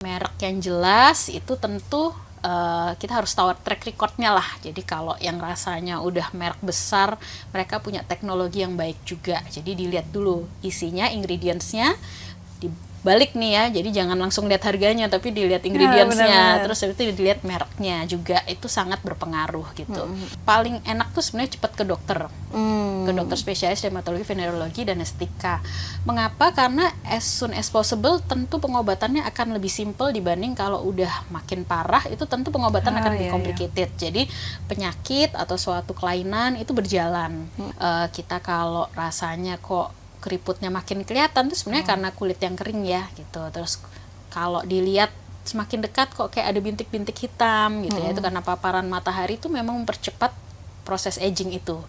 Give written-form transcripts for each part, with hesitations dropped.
Merek yang jelas itu tentu kita harus tahu track recordnya lah. Jadi kalau yang rasanya udah merek besar, mereka punya teknologi yang baik juga. Jadi dilihat dulu isinya, ingredientsnya, dibalik nih ya. Jadi jangan langsung lihat harganya, tapi dilihat ingredientsnya. Terus itu dilihat mereknya juga. Itu sangat berpengaruh gitu. Paling enak tuh sebenarnya cepat ke dokter. Ke dokter spesialis dermatologi, venerologi, dan estetika. Mengapa? Karena as soon as possible tentu pengobatannya akan lebih simple dibanding kalau udah makin parah, itu tentu pengobatan akan lebih complicated. Jadi penyakit atau suatu kelainan itu berjalan. Kita kalau rasanya kok keriputnya makin kelihatan tuh sebenarnya karena kulit yang kering ya gitu. Terus kalau dilihat semakin dekat kok kayak ada bintik-bintik hitam gitu ya, itu karena paparan matahari itu memang mempercepat proses aging itu.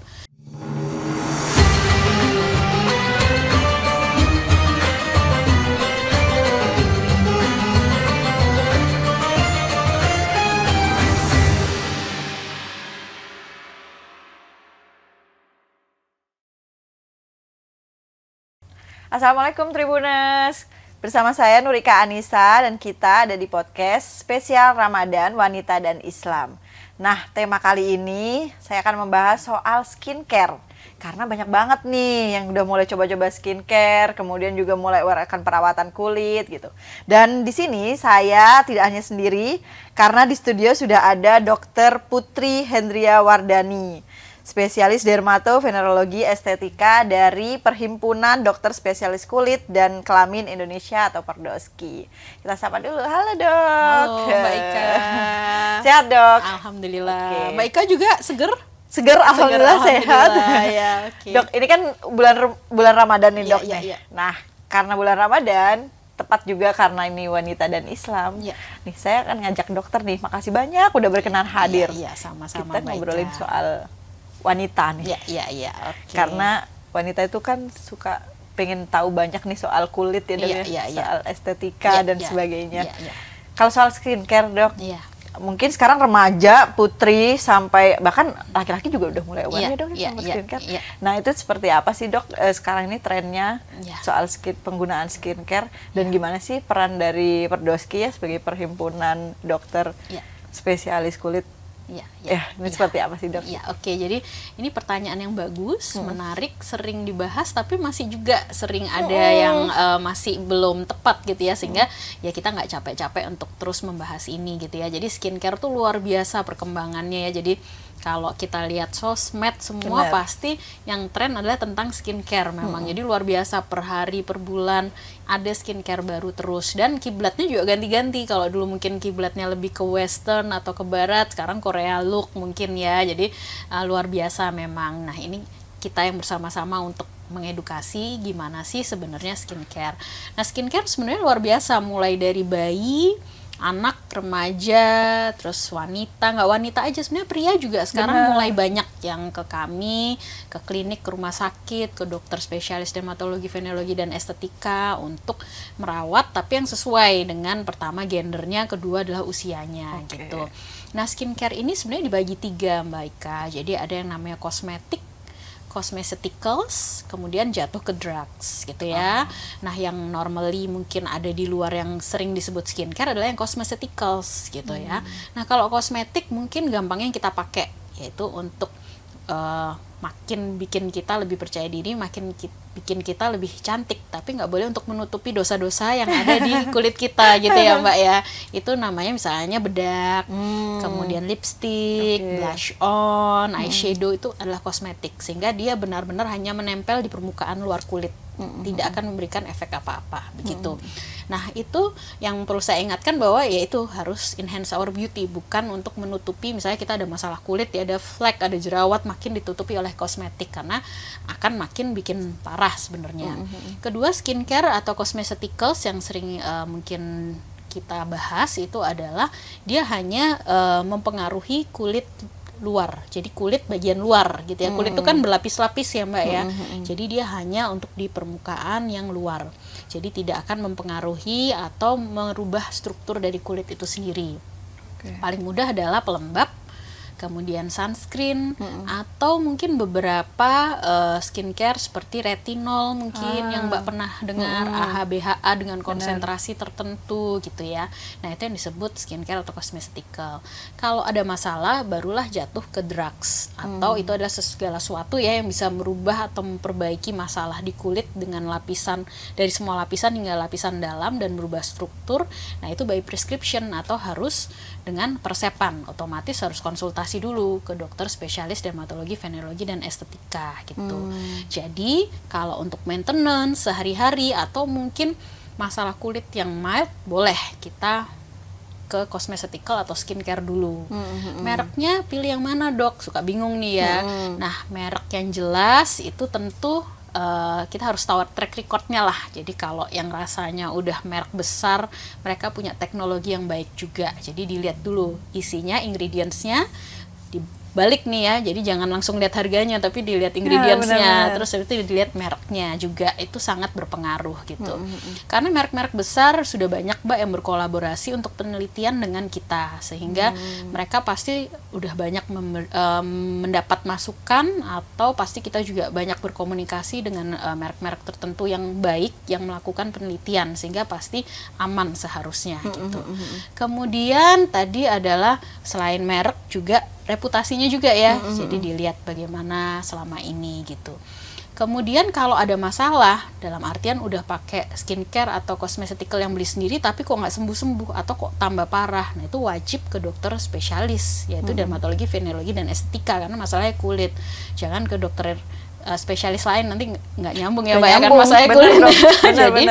Assalamualaikum Tribuners, bersama saya Nurika Anissa dan kita ada di podcast spesial Ramadan Wanita dan Islam. Nah, tema kali ini saya akan membahas soal skincare. Karena banyak banget nih yang udah mulai coba-coba skincare, kemudian juga mulai akan perawatan kulit gitu. Dan di sini saya tidak hanya sendiri, karena di studio sudah ada Dr. Putri Hendria Wardani, spesialis dermatovenerologi estetika dari Perhimpunan Dokter Spesialis Kulit dan Kelamin Indonesia atau Perdoski. Kita sapa dulu. Halo Dok. Halo Mbak Ika. Sehat Dok? Alhamdulillah. Mbak Ika juga seger? Seger, alhamdulillah sehat. Ya, okay. Dok, ini kan bulan Ramadan nih Dok. Ya. Nah, karena bulan Ramadan, tepat juga karena ini wanita dan Islam. Ya. Nih, saya akan ngajak dokter nih. Makasih banyak udah berkenan hadir. Iya, sama-sama. Kita ngobrolin soal wanita nih. Iya. Okay. Karena wanita itu kan suka pengen tahu banyak nih soal kulit ya Dok, soal estetika dan sebagainya. Kalau soal skincare Dok, mungkin sekarang remaja, putri, sampai bahkan laki-laki juga udah mulai aware Dok sama skincare. Nah itu seperti apa sih Dok sekarang ini trennya soal penggunaan skincare dan gimana sih peran dari Perdoski ya sebagai perhimpunan dokter spesialis kulit? Ini seperti apa sih Dok? Oke. Jadi ini pertanyaan yang bagus, menarik, sering dibahas, tapi masih juga sering ada yang masih belum tepat gitu ya, sehingga ya kita nggak capek-capek untuk terus membahas ini gitu ya. Jadi skincare tuh luar biasa perkembangannya ya. Jadi kalau kita lihat sosmed semua pasti yang tren adalah tentang skincare memang. Jadi luar biasa, per hari, per bulan ada skincare baru terus, dan kiblatnya juga ganti-ganti. Kalau dulu mungkin kiblatnya lebih ke western atau ke barat, sekarang Korea look mungkin ya. Jadi luar biasa memang. Nah, ini kita yang bersama-sama untuk mengedukasi gimana sih sebenarnya skincare. Nah, skincare sebenarnya luar biasa, mulai dari bayi, anak, remaja, terus wanita, nggak wanita aja, sebenarnya pria juga sekarang mulai banyak yang ke kami, ke klinik, ke rumah sakit, ke dokter spesialis dermatologi, venerologi, dan estetika untuk merawat, tapi yang sesuai dengan pertama gendernya, kedua adalah usianya gitu. Nah, skincare ini sebenarnya dibagi 3 Mbak Ika. Jadi ada yang namanya kosmetik, cosmeceuticals, kemudian jatuh ke drugs gitu ya. Nah, yang normally mungkin ada di luar yang sering disebut skincare adalah yang cosmeceuticals gitu ya. Nah, kalau kosmetik mungkin gampangnya yang kita pakai yaitu untuk makin bikin kita lebih percaya diri, makin bikin kita lebih cantik, tapi nggak boleh untuk menutupi dosa-dosa yang ada di kulit kita gitu ya Mbak ya. Itu namanya misalnya bedak, kemudian lipstick, blush on, eyeshadow, itu adalah kosmetik, sehingga dia benar-benar hanya menempel di permukaan luar kulit, tidak akan memberikan efek apa-apa begitu. Nah, itu yang perlu saya ingatkan bahwa yaitu harus enhance our beauty, bukan untuk menutupi. Misalnya kita ada masalah kulit ya, ada flek, ada jerawat, makin ditutupi oleh kosmetik karena akan makin bikin parah sebenarnya. Kedua, skincare atau cosmeceuticals yang sering mungkin kita bahas itu adalah dia hanya mempengaruhi kulit luar, jadi kulit bagian luar gitu ya. Kulit itu kan berlapis-lapis ya Mbak ya. Jadi dia hanya untuk di permukaan yang luar. Jadi tidak akan mempengaruhi atau merubah struktur dari kulit itu sendiri. Paling mudah adalah pelembab, kemudian sunscreen, atau mungkin beberapa skincare seperti retinol mungkin yang Mbak pernah dengar, AHA, BHA dengan konsentrasi tertentu gitu ya. Nah itu yang disebut skincare atau cosmeceutical. Kalau ada masalah barulah jatuh ke drugs, atau itu adalah segala sesuatu ya yang bisa merubah atau memperbaiki masalah di kulit dengan lapisan, dari semua lapisan hingga lapisan dalam, dan merubah struktur. Nah itu by prescription atau harus dengan persepan, otomatis harus konsultasi dulu ke dokter spesialis dermatologi, venerologi, dan estetika gitu. Jadi kalau untuk maintenance sehari-hari atau mungkin masalah kulit yang mild, boleh kita ke cosmeceutical atau skincare dulu. Mereknya pilih yang mana dok? Suka bingung nih ya. Nah merek yang jelas itu tentu kita harus tahu track recordnya lah. Jadi kalau yang rasanya udah merek besar, mereka punya teknologi yang baik juga. Jadi dilihat dulu isinya, ingredientsnya, dibalik nih ya. Jadi jangan langsung lihat harganya, tapi dilihat ingredientsnya. Terus itu dilihat mereknya juga, itu sangat berpengaruh gitu. Karena merek-merek besar sudah banyak Mbak yang berkolaborasi untuk penelitian dengan kita, sehingga mereka pasti udah banyak mendapat masukan, atau pasti kita juga banyak berkomunikasi dengan merek-merek tertentu yang baik yang melakukan penelitian, sehingga pasti aman seharusnya gitu. Kemudian tadi adalah selain merek juga reputasinya juga ya, jadi dilihat bagaimana selama ini gitu. Kemudian kalau ada masalah, dalam artian udah pakai skincare atau cosmeceutical yang beli sendiri tapi kok nggak sembuh-sembuh atau kok tambah parah, nah itu wajib ke dokter spesialis, yaitu dermatologi, venerologi, dan estetika, karena masalahnya kulit. Jangan ke dokter spesialis lain, nanti nggak nyambung ya Mbak ya, kan masalahnya kulit. Jadi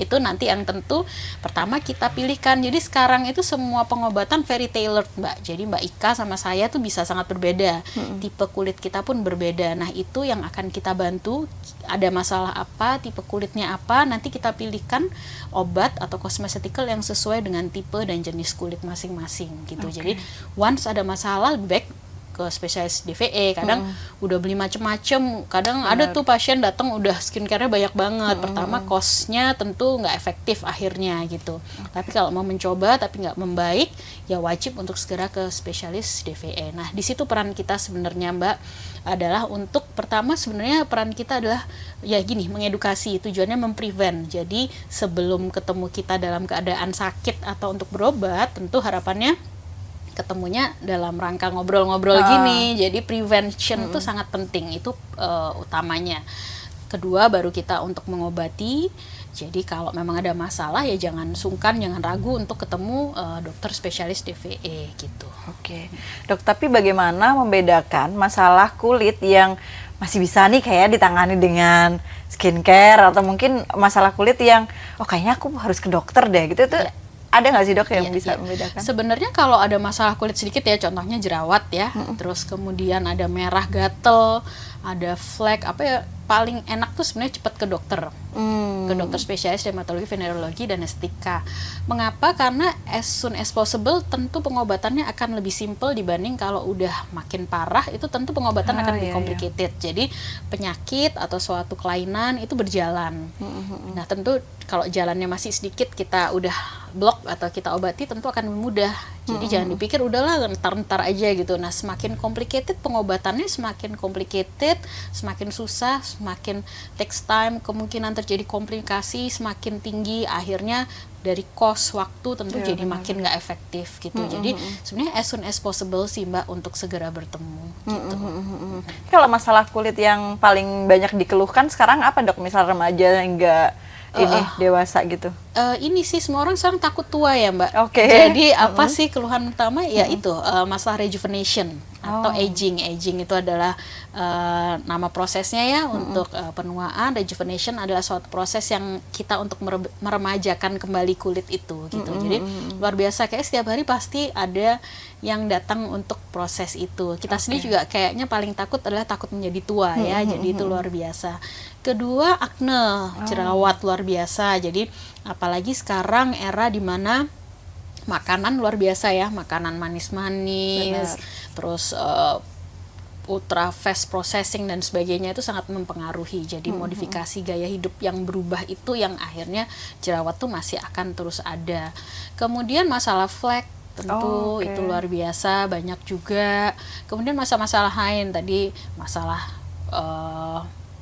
itu nanti yang tentu pertama kita pilihkan. Jadi sekarang itu semua pengobatan very tailored Mbak, jadi Mbak Ika sama saya tuh bisa sangat berbeda, tipe kulit kita pun berbeda. Nah itu yang akan kita bantu, ada masalah apa, tipe kulitnya apa, nanti kita pilihkan obat atau cosmeceutical yang sesuai dengan tipe dan jenis kulit masing-masing gitu. Jadi once ada masalah, lebih baik ke spesialis DVE. Kadang udah beli macem-macem, kadang ada tuh pasien datang udah skincare-nya banyak banget. Pertama cost-nya tentu nggak efektif akhirnya gitu. Tapi kalau mau mencoba tapi nggak membaik, ya wajib untuk segera ke spesialis DVE. Nah di situ peran kita sebenarnya Mbak adalah untuk, pertama sebenarnya peran kita adalah ya gini, mengedukasi, tujuannya memprevent. Jadi sebelum ketemu kita dalam keadaan sakit atau untuk berobat, tentu harapannya ketemunya dalam rangka ngobrol-ngobrol gini. Jadi prevention itu sangat penting, itu utamanya. Kedua baru kita untuk mengobati. Jadi kalau memang ada masalah ya jangan sungkan, jangan ragu untuk ketemu dokter spesialis DVE gitu. Oke. Dok, tapi bagaimana membedakan masalah kulit yang masih bisa nih kayak ditangani dengan skincare, atau mungkin masalah kulit yang kayaknya aku harus ke dokter deh gitu, itu ada nggak sih dok yang bisa membedakan? Sebenarnya kalau ada masalah kulit sedikit ya, contohnya jerawat ya, terus kemudian ada merah, gatel, ada flek, apa ya, paling enak tuh sebenarnya cepat ke dokter. Ke dokter spesialis dermatologi, venerologi, dan estetika. Mengapa? Karena as soon as possible tentu pengobatannya akan lebih simple dibanding kalau udah makin parah, itu tentu pengobatan akan lebih complicated. Jadi penyakit atau suatu kelainan itu berjalan. Nah tentu kalau jalannya masih sedikit kita udah blok atau kita obati, tentu akan lebih mudah. Jadi jangan dipikir udahlah ntar aja gitu. Nah semakin complicated pengobatannya, semakin complicated, semakin susah, semakin takes time, kemungkinan terjadi komplikasi semakin tinggi, akhirnya dari cost waktu tentu jadi makin nggak efektif gitu. Jadi sebenarnya as soon as possible sih Mbak untuk segera bertemu gitu. Kalau masalah kulit yang paling banyak dikeluhkan sekarang apa dok? Misal remaja hingga dewasa gitu. Ini sih semua orang sekarang takut tua ya Mbak. Jadi apa sih keluhan utama? Ya itu masalah rejuvenation atau aging. Aging itu adalah nama prosesnya ya untuk penuaan. Rejuvenation adalah suatu proses yang kita untuk meremajakan kembali kulit itu gitu. Jadi luar biasa, kayak setiap hari pasti ada yang datang untuk proses itu. Kita sendiri juga kayaknya paling takut adalah takut menjadi tua ya. Jadi itu luar biasa. Kedua, akne, jerawat luar biasa. Jadi apalagi sekarang era dimana makanan luar biasa ya, makanan manis-manis, terus ultra fast processing dan sebagainya itu sangat mempengaruhi. Jadi modifikasi gaya hidup yang berubah itu yang akhirnya jerawat tuh masih akan terus ada. Kemudian masalah flek, tentu Oke. itu luar biasa, banyak juga. Kemudian masalah-masalah lain tadi, masalah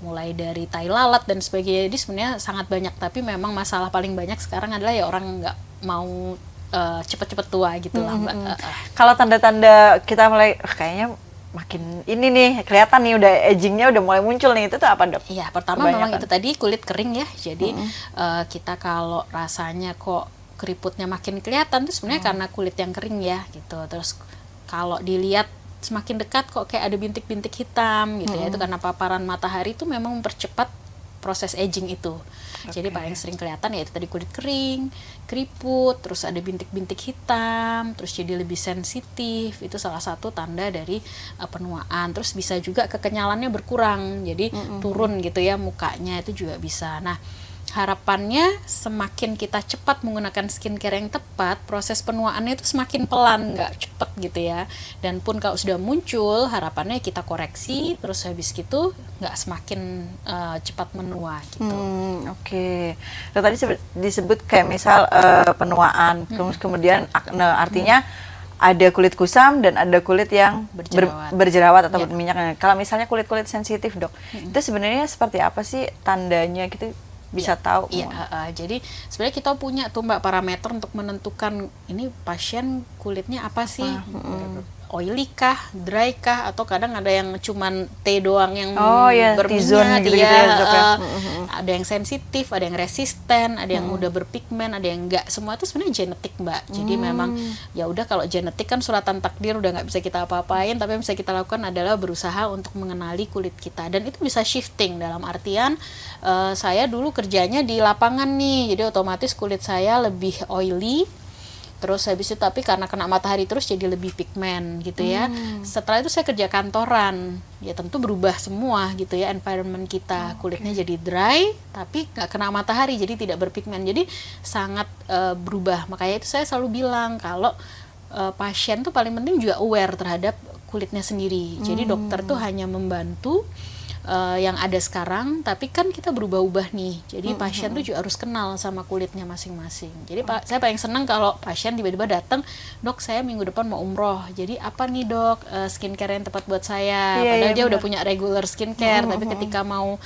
mulai dari tai lalat dan sebagainya. Jadi sebenarnya sangat banyak, tapi memang masalah paling banyak sekarang adalah ya orang nggak mau cepet-cepet tua gitu lah, Mbak. Kalau tanda-tanda kita mulai kayaknya makin ini nih kelihatan nih udah agingnya udah mulai muncul nih, itu tuh apa, Dok? Iya, pertama memang itu tadi kulit kering ya. Jadi kita kalau rasanya kok keriputnya makin kelihatan tuh sebenarnya karena kulit yang kering ya gitu. Terus kalau dilihat semakin dekat kok kayak ada bintik-bintik hitam gitu ya, itu karena paparan matahari itu memang mempercepat proses aging itu. Jadi paling sering kelihatan ya itu tadi kulit kering, keriput, terus ada bintik-bintik hitam, terus jadi lebih sensitif. Itu salah satu tanda dari penuaan. Terus bisa juga kekenyalannya berkurang, jadi turun gitu ya mukanya, itu juga bisa. Nah, harapannya semakin kita cepat menggunakan skincare yang tepat, proses penuaannya itu semakin pelan, nggak cepet gitu ya. Dan pun kalau sudah muncul, harapannya kita koreksi, terus habis gitu nggak semakin cepat menua gitu. Oke. Nah, tadi disebut kayak misal penuaan, terus kemudian akne, artinya ada kulit kusam dan ada kulit yang berjerawat atau berminyak. Kalau misalnya kulit-kulit sensitif, Dok, itu sebenarnya seperti apa sih tandanya gitu? Bisa tahu. Iya, jadi sebenarnya kita punya tuh Mbak parameter untuk menentukan ini pasien kulitnya apa sih, oily kah, dry kah, atau kadang ada yang cuman T doang yang berminyak gitu ya, ada yang sensitif, ada yang resisten, ada yang udah berpigmen, ada yang enggak. Semua itu sebenarnya genetik Mbak. Jadi memang ya udah, kalau genetik kan suratan takdir udah nggak bisa kita apa-apain, tapi yang bisa kita lakukan adalah berusaha untuk mengenali kulit kita, dan itu bisa shifting dalam artian saya dulu kerjanya di lapangan nih, jadi otomatis kulit saya lebih oily. Terus habis itu tapi karena kena matahari terus jadi lebih pigmen gitu ya. Setelah itu saya kerja kantoran, ya tentu berubah semua gitu ya environment kita. Kulitnya jadi dry tapi nggak kena matahari, jadi tidak berpigmen. Jadi sangat berubah. Makanya itu saya selalu bilang kalau pasien tuh paling penting juga aware terhadap kulitnya sendiri. Jadi dokter tuh hanya membantu yang ada sekarang, tapi kan kita berubah-ubah nih. Jadi pasien tuh juga harus kenal sama kulitnya masing-masing. Jadi saya paling senang kalau pasien tiba-tiba datang, "Dok, saya minggu depan mau umroh. Jadi apa nih, Dok, skincare yang tepat buat saya?" Padahal dia udah punya regular skincare, tapi ketika mau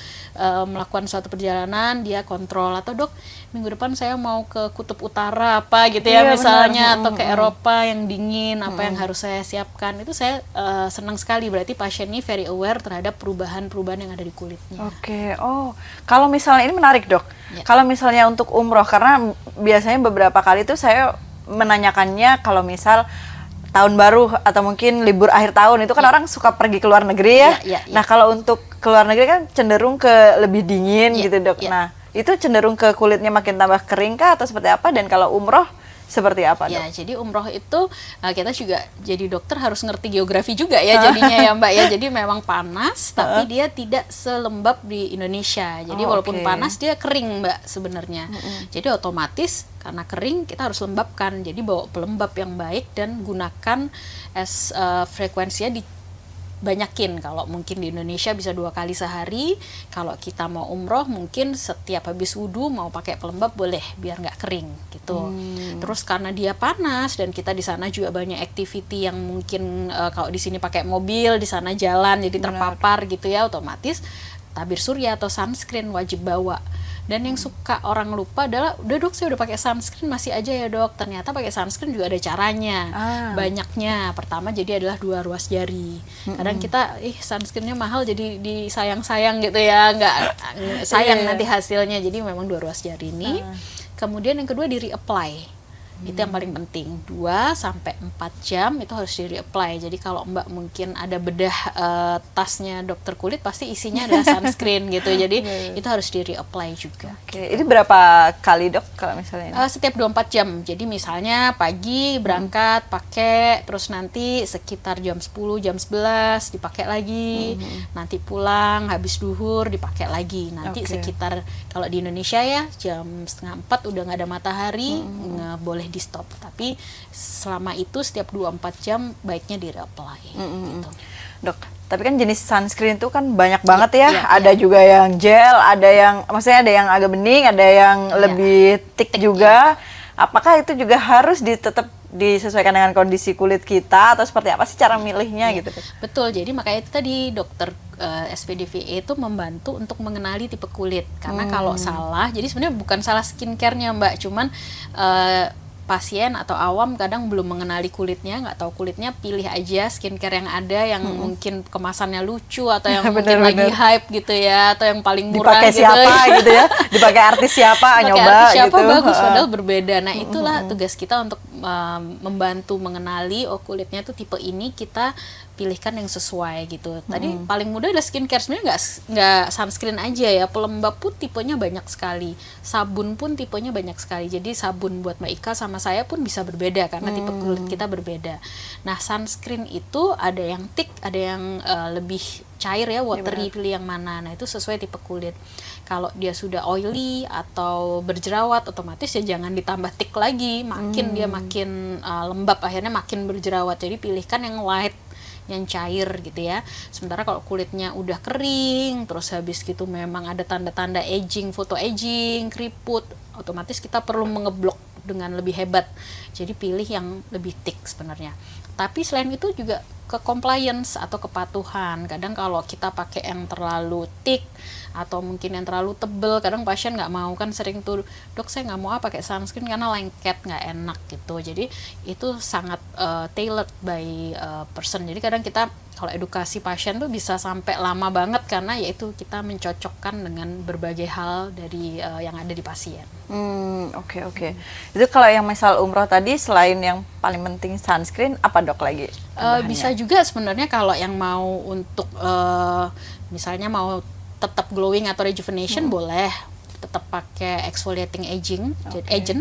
melakukan suatu perjalanan, dia kontrol, atau "Dok, minggu depan saya mau ke kutub utara apa gitu ya, misalnya, atau ke Eropa yang dingin, apa yang harus saya siapkan." Itu saya senang sekali, berarti pasien ini very aware terhadap perubahan-perubahan yang ada di kulitnya. Oke. Oh, kalau misalnya ini menarik, Dok. Kalau misalnya untuk umroh, karena biasanya beberapa kali tuh saya menanyakannya kalau misal tahun baru atau mungkin libur akhir tahun itu kan orang suka pergi ke luar negeri ya. Nah, kalau untuk ke luar negeri kan cenderung ke lebih dingin gitu, Dok. Nah, itu cenderung ke kulitnya makin tambah kering kah atau seperti apa? Dan kalau umroh seperti apa, Dok? Ya, jadi umroh itu kita juga jadi dokter harus ngerti geografi juga ya jadinya ya Mbak ya. Jadi memang panas tapi dia tidak selembab di Indonesia. Jadi walaupun panas dia kering Mbak sebenarnya. Jadi otomatis karena kering kita harus lembabkan. Jadi bawa pelembab yang baik dan gunakan frekuensinya banyakin. Kalau mungkin di Indonesia bisa 2 kali sehari, kalau kita mau umroh mungkin setiap habis wudhu mau pakai pelembab boleh biar nggak kering gitu. Terus karena dia panas dan kita di sana juga banyak activity yang mungkin kalau di sini pakai mobil, di sana jalan jadi terpapar gitu ya, otomatis tabir surya atau sunscreen wajib bawa. Dan yang suka orang lupa adalah, "Udah Dok, saya udah pakai sunscreen masih aja ya Dok." Ternyata pakai sunscreen juga ada caranya. Banyaknya. Pertama jadi adalah 2 ruas jari. Kadang kita sunscreennya mahal jadi disayang-sayang gitu ya, nggak sayang nanti hasilnya. Jadi memang 2 ruas jari ini. Kemudian yang kedua di reapply. Itu yang paling penting, 2-4 jam itu harus di reapply. Jadi kalau Mbak mungkin ada bedah tasnya dokter kulit pasti isinya adalah sunscreen gitu. Jadi itu harus di reapply juga. Oke, ini berapa kali, Dok, kalau misalnya? Setiap 24 jam. Jadi misalnya pagi berangkat pakai, terus nanti sekitar jam 10, jam 11 dipakai lagi. Nanti pulang habis duhur dipakai lagi. Nanti sekitar kalau di Indonesia ya jam 3:30 udah nggak ada matahari, nggak boleh di stop, tapi selama itu setiap 24 jam baiknya di reapply gitu. Dok, tapi kan jenis sunscreen itu kan banyak banget ya. Ada juga yang gel, ada yang maksudnya ada yang agak bening, ada yang lebih thick juga. Apakah itu juga harus tetap disesuaikan dengan kondisi kulit kita atau seperti apa sih cara milihnya gitu? Betul, jadi makanya itu tadi dokter SPDVA itu membantu untuk mengenali tipe kulit. Karena kalau salah, jadi sebenarnya bukan salah skincare-nya Mbak, cuman pasien atau awam kadang belum mengenali kulitnya, nggak tahu kulitnya, pilih aja skincare yang ada yang mungkin kemasannya lucu atau yang mungkin lagi hype gitu ya, atau yang paling murah dipakai gitu siapa gitu ya, dipakai artis siapa, pakai nyoba artis siapa gitu. bagus padahal berbeda. Nah itulah tugas kita untuk membantu mengenali kulitnya tuh tipe ini, kita pilihkan yang sesuai gitu. Tadi paling mudah adalah skincare, sebenarnya nggak sunscreen aja ya, pelembab pun tipenya banyak sekali, sabun pun tipenya banyak sekali. Jadi sabun buat Mbak Ika sama saya pun bisa berbeda karena tipe kulit kita berbeda. Nah sunscreen itu ada yang thick, ada yang lebih cair ya, watery, pilih yang mana. Nah itu sesuai tipe kulit. Kalau dia sudah oily atau berjerawat, otomatis ya jangan ditambah thick lagi, makin dia makin lembab, akhirnya makin berjerawat. Jadi pilihkan yang light, yang cair gitu ya. Sementara kalau kulitnya udah kering, terus habis gitu memang ada tanda-tanda aging, foto aging, keriput, otomatis kita perlu mengeblok dengan lebih hebat. Jadi pilih yang lebih thick sebenarnya. Tapi selain itu juga ke compliance atau kepatuhan. Kadang kalau kita pakai yang terlalu thick atau mungkin yang terlalu tebel, kadang pasien nggak mau, kan sering tuh, dok saya nggak mau pakai sunscreen karena lengket, nggak enak gitu. Jadi itu sangat tailored by person. Jadi kadang kita kalau edukasi pasien tuh bisa sampai lama banget karena yaitu kita mencocokkan dengan berbagai hal dari yang ada di pasien. Oke. Itu kalau yang misal umroh tadi, selain yang paling penting sunscreen, apa dok lagi? Bisa juga sebenarnya kalau yang mau untuk misalnya mau tetap glowing atau rejuvenation, boleh tetap pakai exfoliating agent.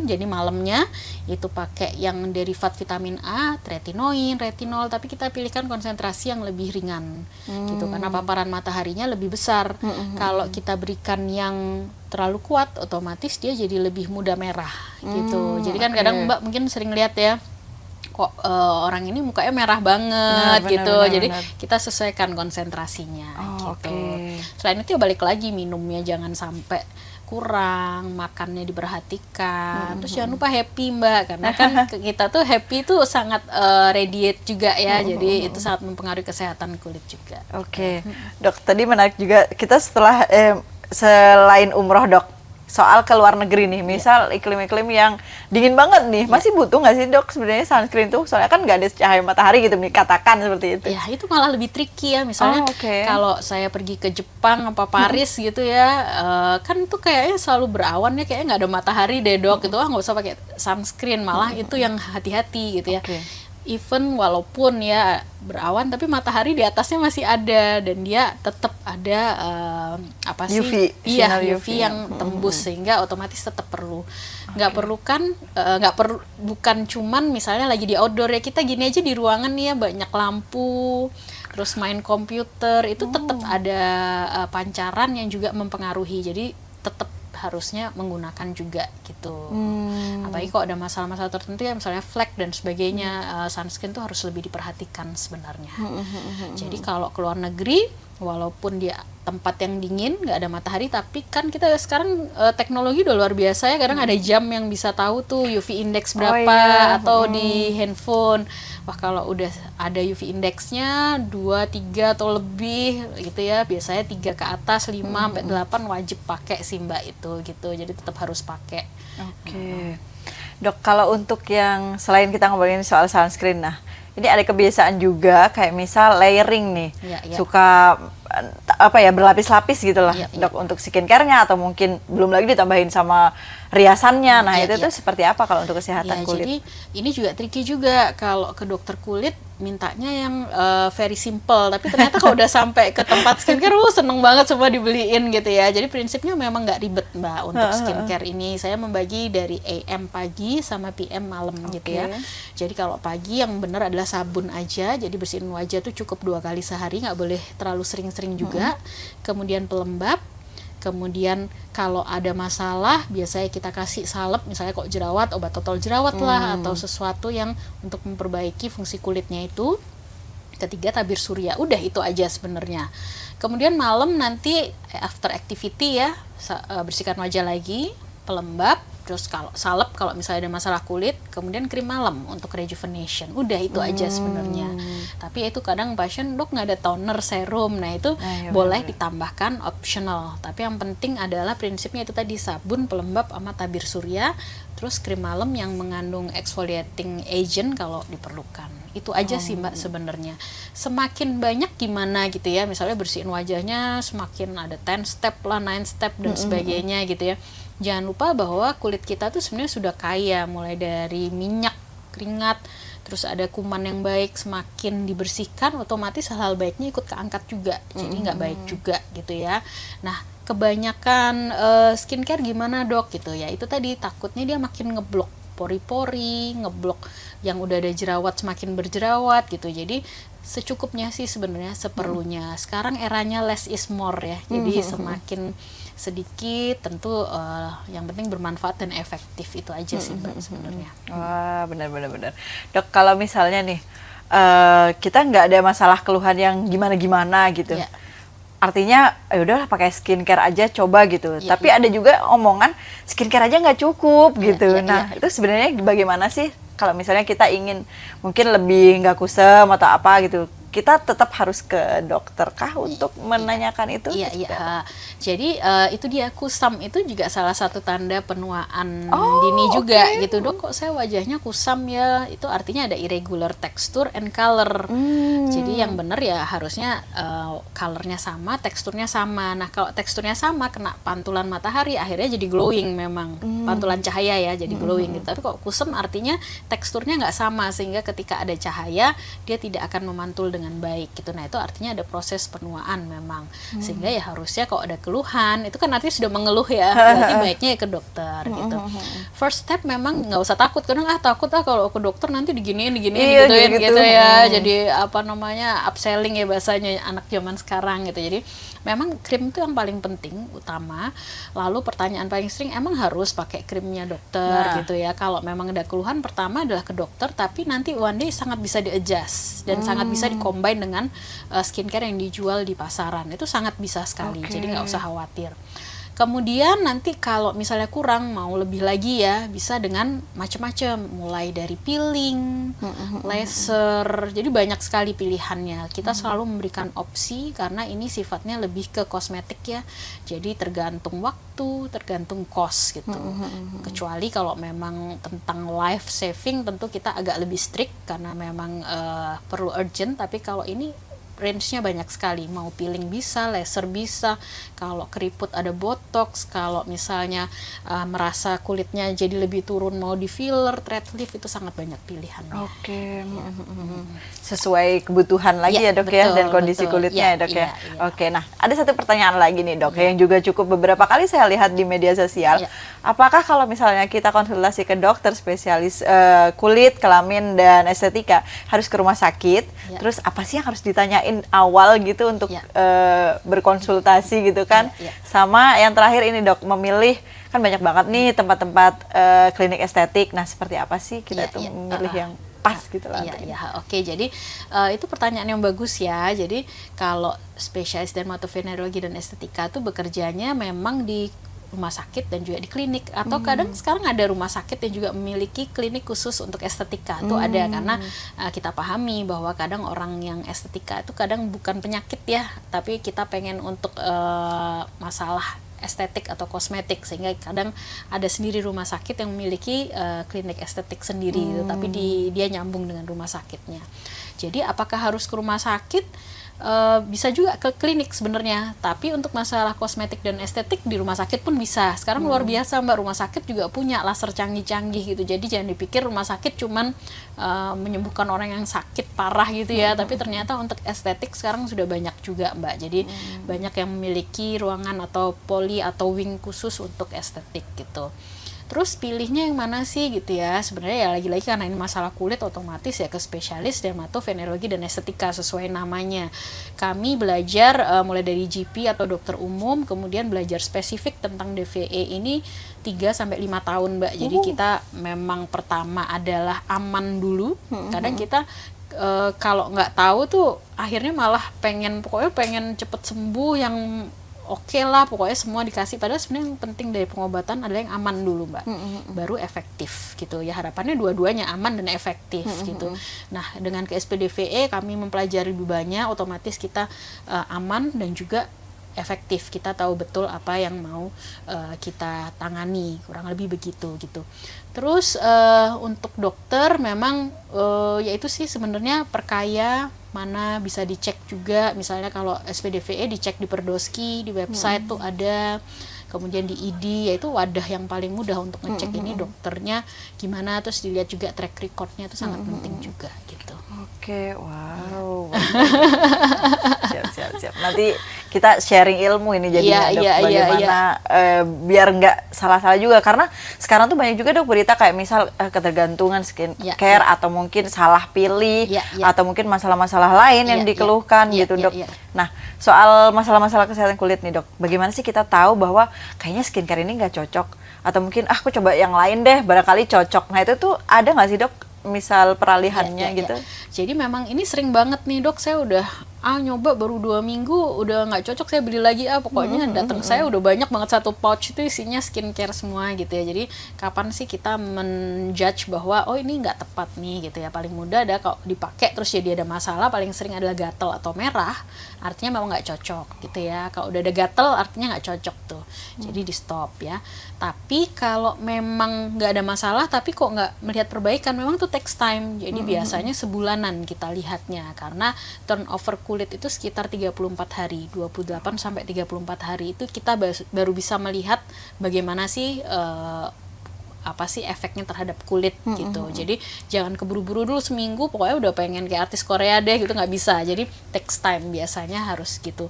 Jadi malamnya itu pakai yang derivat vitamin A, tretinoin, retinol, tapi kita pilihkan konsentrasi yang lebih ringan gitu, karena paparan mataharinya lebih besar. Kalau kita berikan yang terlalu kuat, otomatis dia jadi lebih mudah merah gitu. Jadi kan kadang Mbak mungkin sering lihat ya, kok orang ini mukanya merah banget gitu. Jadi kita sesuaikan konsentrasinya gitu. Selain itu ya balik lagi, minumnya jangan sampai kurang, makannya diperhatikan. Terus jangan lupa happy Mbak, karena kan kita tuh happy tuh sangat radiate juga ya. Jadi itu sangat mempengaruhi kesehatan kulit juga. Dok, tadi menarik juga kita setelah selain umroh dok, soal ke luar negeri nih, misal iklim-iklim yang dingin banget nih, masih butuh nggak sih dok sebenarnya sunscreen tuh? Soalnya kan nggak ada cahaya matahari gitu, dikatakan seperti itu. Ya itu malah lebih tricky ya, misalnya kalau saya pergi ke Jepang apa Paris gitu ya, kan tuh kayaknya selalu berawan ya, kayaknya nggak ada matahari deh dok, gitu, nggak usah pakai sunscreen, malah itu yang hati-hati gitu ya. Even walaupun ya berawan tapi matahari di atasnya masih ada dan dia tetap ada apa sih UV, UV yang tembus, sehingga otomatis tetap perlu. Nggak perlu bukan cuman misalnya lagi di outdoor ya, kita gini aja di ruangan nih ya, banyak lampu, terus main komputer, itu tetap ada pancaran yang juga mempengaruhi. Jadi tetap harusnya menggunakan juga gitu. Apalagi kalau ada masalah-masalah tertentu ya, misalnya flek dan sebagainya, sunscreen tuh harus lebih diperhatikan sebenarnya. Jadi kalau ke luar negeri, walaupun dia tempat yang dingin, nggak ada matahari, tapi kan kita sekarang teknologi udah luar biasa ya, kadang ada jam yang bisa tahu tuh UV index berapa, atau di handphone. Wah kalau udah ada UV indexnya 2, 3 atau lebih gitu ya, biasanya 3 ke atas, 5 sampai 8 wajib pakai sih Mbak itu gitu. Jadi tetap harus pakai. Dok, kalau untuk yang selain kita ngobrolin soal sunscreen, nah ini ada kebiasaan juga kayak misal layering nih, suka apa ya, berlapis-lapis gitu lah dok, untuk skincare-nya, atau mungkin belum lagi ditambahin sama riasannya. Nah itu tuh seperti apa kalau untuk kesehatan kulit? Jadi ini juga tricky juga, kalau ke dokter kulit mintanya yang very simple, tapi ternyata kalau udah sampai ke tempat skincare, seneng banget semua dibeliin gitu ya. Jadi prinsipnya memang nggak ribet Mbak untuk skincare ini. Saya membagi dari AM pagi sama PM malam gitu ya. Jadi kalau pagi yang benar adalah sabun aja, jadi bersihin wajah tuh cukup 2 kali sehari, nggak boleh terlalu sering-sering juga. Kemudian pelembab. Kemudian kalau ada masalah, biasanya kita kasih salep, misalnya kok jerawat, obat total jerawat lah, atau sesuatu yang untuk memperbaiki fungsi kulitnya itu. Ketiga, tabir surya. Udah itu aja sebenarnya. Kemudian malam nanti after activity ya, bersihkan wajah lagi, pelembab, Terus kalau salep kalau misalnya ada masalah kulit, kemudian krim malam untuk rejuvenation. Udah itu aja sebenarnya. Tapi itu kadang pasien, dok nggak ada toner, serum. Nah itu boleh ditambahkan optional. Tapi yang penting adalah prinsipnya itu tadi, sabun, pelembab, sama tabir surya. Terus krim malam yang mengandung exfoliating agent kalau diperlukan. Itu aja sih Mbak sebenarnya. Semakin banyak gimana gitu ya, misalnya bersihin wajahnya semakin ada 10 step lah, 9 step dan sebagainya gitu ya. Jangan lupa bahwa kulit kita tuh sebenarnya sudah kaya, mulai dari minyak, keringat, terus ada kuman yang baik, semakin dibersihkan otomatis hal-hal baiknya ikut keangkat juga, jadi nggak baik juga gitu ya. Nah kebanyakan skincare gimana dok gitu ya, itu tadi takutnya dia makin ngeblok pori-pori, ngeblok yang udah ada jerawat semakin berjerawat gitu. Jadi secukupnya sih sebenarnya, seperlunya. Sekarang eranya less is more ya, jadi semakin sedikit tentu yang penting bermanfaat dan efektif, itu aja sih Mbak sebenarnya. Wah, benar. Dok, kalau misalnya nih kita nggak ada masalah keluhan yang gimana-gimana gitu, artinya udahlah pakai skincare aja coba gitu. Tapi ada juga omongan skincare aja nggak cukup gitu. Nah itu sebenarnya bagaimana sih kalau misalnya kita ingin mungkin lebih nggak kusam atau apa gitu, kita tetap harus ke dokter kah untuk menanyakan itu? Iya. Jadi itu dia, kusam itu juga salah satu tanda penuaan dini juga gitu. Dok, kok saya wajahnya kusam ya? Itu artinya ada irregular texture and color. Jadi yang benar ya harusnya colornya sama, teksturnya sama. Nah kalau teksturnya sama, kena pantulan matahari akhirnya jadi glowing memang. Pantulan cahaya ya, jadi glowing gitu. Tapi kok kusam artinya teksturnya nggak sama, sehingga ketika ada cahaya dia tidak akan memantul dengan baik gitu. Nah itu artinya ada proses penuaan memang. Sehingga ya harusnya kalau ada keluhan itu kan artinya sudah mengeluh ya, berarti baiknya ya ke dokter gitu. First step memang nggak usah takut, kadang takut kalau ke dokter nanti diginiin digituin gitu ya. Jadi apa namanya, upselling ya bahasanya anak zaman sekarang gitu. Jadi memang krim itu yang paling penting utama. Lalu pertanyaan paling sering, emang harus pakai krimnya dokter gitu ya. Kalau memang ada keluhan, pertama adalah ke dokter, tapi nanti one day sangat bisa di-adjust dan sangat bisa combine dengan skincare yang dijual di pasaran. Itu sangat bisa sekali, jadi nggak usah khawatir. Kemudian nanti kalau misalnya kurang, mau lebih lagi ya, bisa dengan macam-macam, mulai dari peeling, laser, jadi banyak sekali pilihannya. Kita selalu memberikan opsi karena ini sifatnya lebih ke kosmetik ya, jadi tergantung waktu, tergantung cost gitu. Kecuali kalau memang tentang life saving tentu kita agak lebih strict karena memang perlu urgent, tapi kalau ini range-nya banyak sekali, mau peeling bisa, laser bisa, kalau keriput ada botox, kalau misalnya merasa kulitnya jadi lebih turun mau di filler, thread lift, itu sangat banyak pilihannya. Sesuai kebutuhan lagi ya dok, betul, ya, dan kondisi kulitnya ya dok ya. Oke, nah ada satu pertanyaan lagi nih dok, yang juga cukup beberapa kali saya lihat di media sosial. Apakah kalau misalnya kita konsultasi ke dokter spesialis kulit, kelamin, dan estetika harus ke rumah sakit? Terus apa sih yang harus ditanyain awal gitu untuk berkonsultasi gitu kan? Sama yang terakhir ini dok, memilih, kan banyak banget nih tempat-tempat klinik estetik. Nah seperti apa sih kita tuh memilih yang pas gitu lah? Oke, jadi itu pertanyaan yang bagus ya. Jadi kalau spesialis dermatovenerologi dan estetika tuh bekerjanya memang di rumah sakit dan juga di klinik, atau kadang sekarang ada rumah sakit yang juga memiliki klinik khusus untuk estetika. Itu ada, karena kita pahami bahwa kadang orang yang estetika itu kadang bukan penyakit ya, tapi kita pengen untuk masalah estetik atau kosmetik, sehingga kadang ada sendiri rumah sakit yang memiliki klinik estetik sendiri gitu, tapi dia nyambung dengan rumah sakitnya. Jadi apakah harus ke rumah sakit? Bisa juga ke klinik sebenarnya, tapi untuk masalah kosmetik dan estetik di rumah sakit pun bisa. Sekarang luar biasa Mbak, rumah sakit juga punya laser canggih-canggih gitu. Jadi jangan dipikir rumah sakit cuman menyembuhkan orang yang sakit parah gitu ya, tapi ternyata untuk estetik sekarang sudah banyak juga Mbak. Jadi banyak yang memiliki ruangan atau poli atau wing khusus untuk estetik gitu. Terus pilihnya yang mana sih gitu ya? Sebenarnya ya lagi-lagi karena ini masalah kulit, otomatis ya ke spesialis dermatovenerologi dan estetika sesuai namanya. Kami belajar mulai dari GP atau dokter umum, kemudian belajar spesifik tentang DVE ini 3-5 tahun Mbak. Jadi kita memang pertama adalah aman dulu. Kadang kita kalau nggak tahu tuh akhirnya malah pokoknya pengen cepet sembuh yang oke lah, pokoknya semua dikasih. Padahal sebenarnya yang penting dari pengobatan adalah yang aman dulu, Mbak. Baru efektif gitu ya. Harapannya dua-duanya aman dan efektif gitu. Nah, dengan ke SPDVE kami mempelajari lebih banyak, otomatis kita aman dan juga efektif. Kita tahu betul apa yang mau kita tangani, kurang lebih begitu gitu. Terus untuk dokter memang yaitu sih sebenarnya perkaya, mana bisa dicek juga, misalnya kalau SPDVE dicek di Perdoski, di website tuh ada, kemudian di ID, yaitu wadah yang paling mudah untuk ngecek ini dokternya gimana, terus dilihat juga track recordnya, itu sangat penting juga gitu. Oke, wow. Siap. Nanti kita sharing ilmu ini jadinya, Dok, bagaimana biar nggak salah-salah juga, karena sekarang tuh banyak juga, Dok, berita kayak misal ketergantungan skincare atau mungkin salah pilih atau mungkin masalah-masalah lain yang dikeluhkan gitu, Dok. Nah, soal masalah-masalah kesehatan kulit nih, Dok, bagaimana sih kita tahu bahwa kayaknya skincare ini nggak cocok, atau mungkin aku coba yang lain deh, barangkali cocok. Nah, itu tuh ada nggak sih, Dok, misal peralihannya gitu? Jadi memang ini sering banget nih, Dok, saya udah nyoba baru 2 minggu udah nggak cocok, saya beli lagi, pokoknya datang saya udah banyak banget, satu pouch itu isinya skincare semua gitu ya. Jadi kapan sih kita menjudge bahwa ini nggak tepat nih gitu ya? Paling mudah ada kalau dipakai terus jadi ada masalah, paling sering adalah gatal atau merah, artinya memang nggak cocok gitu ya. Kalau udah ada gatal artinya nggak cocok tuh, jadi di stop ya. Tapi kalau memang nggak ada masalah tapi kok nggak melihat perbaikan, memang tuh takes time. Jadi biasanya sebulanan kita lihatnya, karena turnover kulit itu sekitar 34 hari, 28 sampai 34 hari itu kita baru bisa melihat bagaimana sih apa sih efeknya terhadap kulit gitu. Jadi jangan keburu-buru dulu seminggu pokoknya udah pengen kayak artis Korea deh gitu, nggak bisa. Jadi takes time, biasanya harus gitu.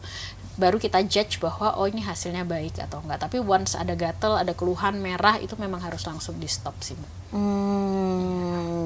Baru kita judge bahwa ini hasilnya baik atau enggak. Tapi once ada gatal, ada keluhan merah, itu memang harus langsung di stop sih, Mbak.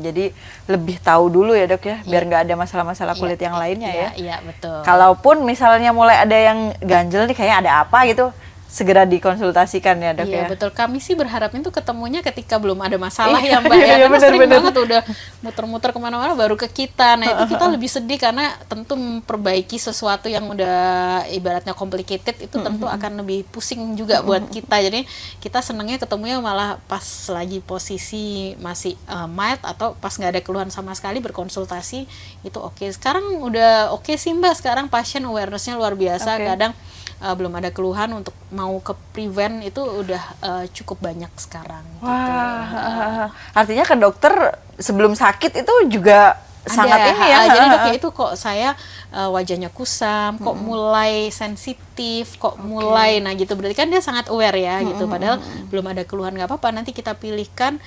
Jadi lebih tahu dulu ya, Dok ya, biar nggak ada masalah-masalah kulit yang lainnya ya. Iya, betul. Kalaupun misalnya mulai ada yang ganjel nih, kayaknya ada apa gitu, segera dikonsultasikan ya, Dok ya. Iya, betul. Kami sih berharapnya tuh ketemunya ketika belum ada masalah ya, Mbak ya. Karena sering banget udah muter-muter kemana-mana baru ke kita. Nah, itu kita lebih sedih karena tentu memperbaiki sesuatu yang udah ibaratnya complicated itu tentu akan lebih pusing juga buat kita. Jadi kita senangnya ketemunya malah pas lagi posisi masih mild atau pas nggak ada keluhan sama sekali, berkonsultasi itu oke. Sekarang udah oke sih, Mbak. Sekarang pasien awareness-nya luar biasa. Kadang belum ada keluhan untuk mau ke prevent itu udah cukup banyak sekarang. Wah, artinya ke dokter sebelum sakit itu juga sangat ini ya. Jadi Dok, itu kok saya wajahnya kusam, kok mulai sensitif, kok mulai, nah gitu, berarti kan dia sangat aware ya gitu. Padahal belum ada keluhan, nggak apa-apa, nanti kita pilihkan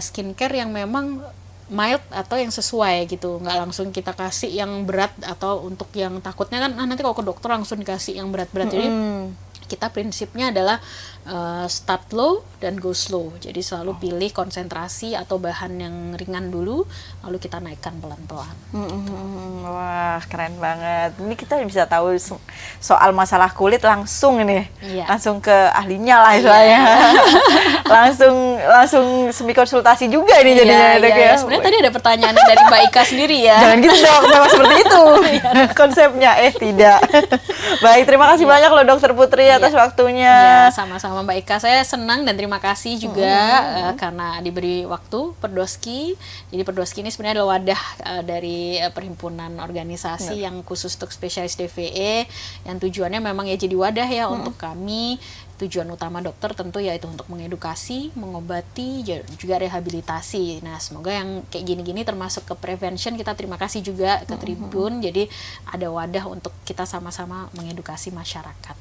skincare yang memang mild atau yang sesuai gitu, nggak langsung kita kasih yang berat, atau untuk yang takutnya kan nanti kalau ke dokter langsung dikasih yang berat-berat. Jadi kita prinsipnya adalah start low dan go slow. Jadi selalu pilih konsentrasi atau bahan yang ringan dulu, lalu kita naikkan pelan-pelan. Wah, keren banget. Ini kita bisa tahu soal masalah kulit langsung ini, langsung ke ahlinya lah istilahnya. langsung semi konsultasi juga ini jadinya, Dok ya. Sebenarnya tadi ada pertanyaan dari Mbak Ika sendiri ya. Jangan gitu, Dok, memang seperti itu konsepnya. Tidak. Baik, terima kasih banyak loh, Dokter Putri, atas waktunya. Sama-sama Mbak Ika, saya senang dan terima kasih juga karena diberi waktu Perdoski. Jadi Perdoski ini sebenarnya adalah wadah dari perhimpunan organisasi yang khusus untuk spesialis DVE, yang tujuannya memang ya jadi wadah ya untuk kami. Tujuan utama dokter tentu yaitu untuk mengedukasi, mengobati, juga rehabilitasi. Nah, semoga yang kayak gini-gini termasuk ke prevention, kita terima kasih juga ke Tribun. Jadi ada wadah untuk kita sama-sama mengedukasi masyarakat.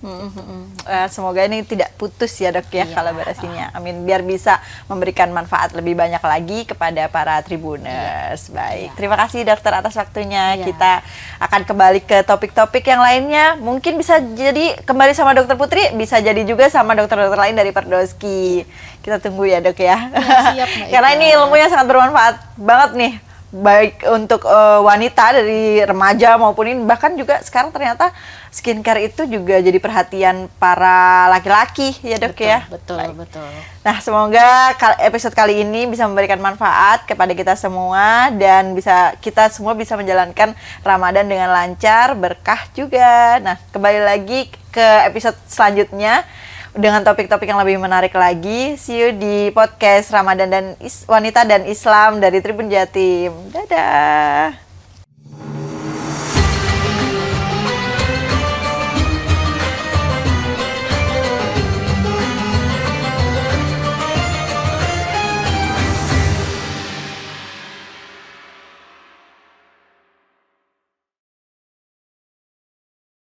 Semoga ini tidak putus ya, Dok ya, kolaborasinya. Amin, biar bisa memberikan manfaat lebih banyak lagi kepada para Tribuners. Baik, terima kasih Dokter atas waktunya. Kita akan kembali ke topik-topik yang lainnya. Mungkin bisa jadi kembali sama Dokter Putri, bisa jadi juga sama dokter-dokter lain dari Perdoski. Kita tunggu ya, Dok ya. Siap, Mbak Ika. Karena ini ilmunya sangat bermanfaat banget nih, baik untuk wanita dari remaja maupun ini, bahkan juga sekarang ternyata skincare itu juga jadi perhatian para laki-laki ya dok Betul, ya. betul, Baik. betul. Nah, semoga episode kali ini bisa memberikan manfaat kepada kita semua dan kita semua bisa menjalankan Ramadan dengan lancar, berkah juga. Nah, kembali lagi ke episode selanjutnya dengan topik-topik yang lebih menarik lagi. See you di podcast Ramadan dan Wanita dan Islam dari Tribun Jatim. Dadah.